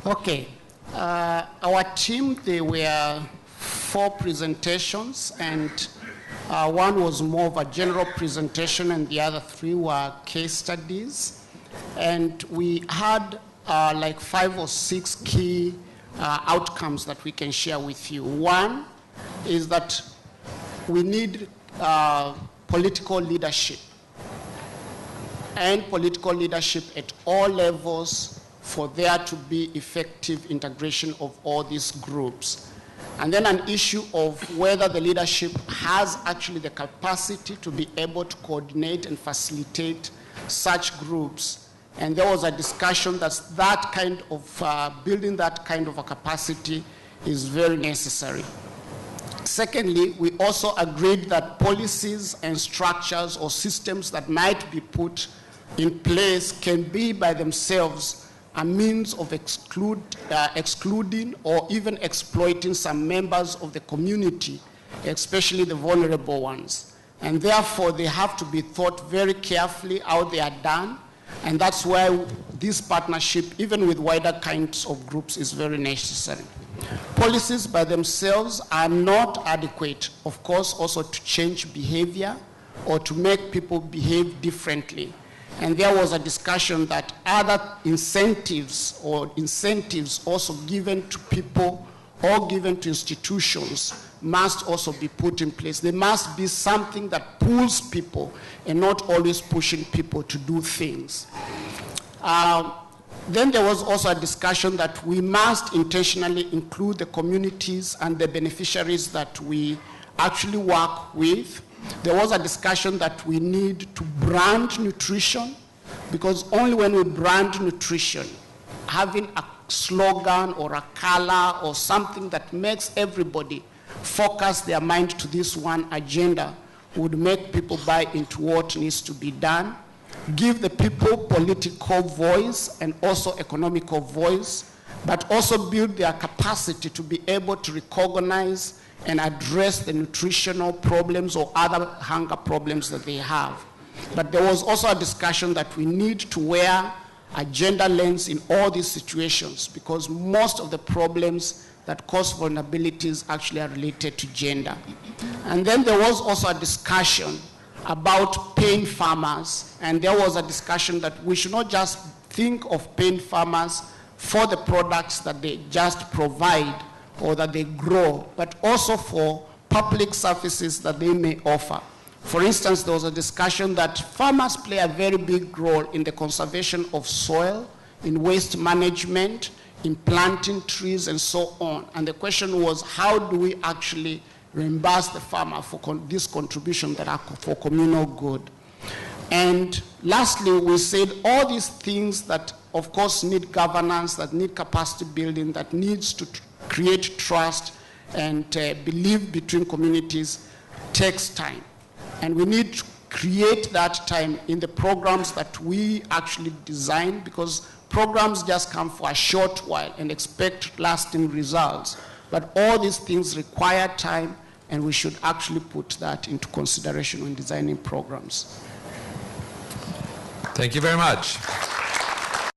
Okay. Our team, there were 4 presentations, and one was more of a general presentation, and the other 3 were case studies. And we had like 5 or 6 key outcomes that we can share with you. One is that we need political leadership, and political leadership at all levels for there to be effective integration of all these groups. And then an issue of whether the leadership has actually the capacity to be able to coordinate and facilitate such groups. And there was a discussion that that kind of building that kind of a capacity is very necessary. Secondly, we also agreed that policies and structures or systems that might be put in place can be by themselves a means of excluding or even exploiting some members of the community, especially the vulnerable ones. And therefore, they have to be thought very carefully how they are done. And that's why this partnership, even with wider kinds of groups, is very necessary. Policies by themselves are not adequate, of course, also to change behavior or to make people behave differently. And there was a discussion that other incentives also given to people or given to institutions must also be put in place. There must be something that pulls people and not always pushing people to do things. Then there was also a discussion that we must intentionally include the communities and the beneficiaries that we actually work with. There was a discussion that we need to brand nutrition, because only when we brand nutrition, having a slogan or a color or something that makes everybody focus their mind to this one agenda would make people buy into what needs to be done, give the people political voice and also economical voice, but also build their capacity to be able to recognize and address the nutritional problems or other hunger problems that they have. But there was also a discussion that we need to wear a gender lens in all these situations, because most of the problems that cause vulnerabilities actually are related to gender. And then there was also a discussion about paying farmers, and there was a discussion that we should not just think of paying farmers for the products that they just provide or that they grow, but also for public services that they may offer. For instance, there was a discussion that farmers play a very big role in the conservation of soil, in waste management, in planting trees, and so on. And the question was, how do we actually reimburse the farmer for this contribution that are for communal good? And lastly, we said all these things that, of course, need governance, that need capacity building, that needs to create trust and belief between communities, takes time. And we need to create that time in the programs that we actually design, because programs just come for a short while and expect lasting results. But all these things require time, and we should actually put that into consideration when designing programs. Thank you very much.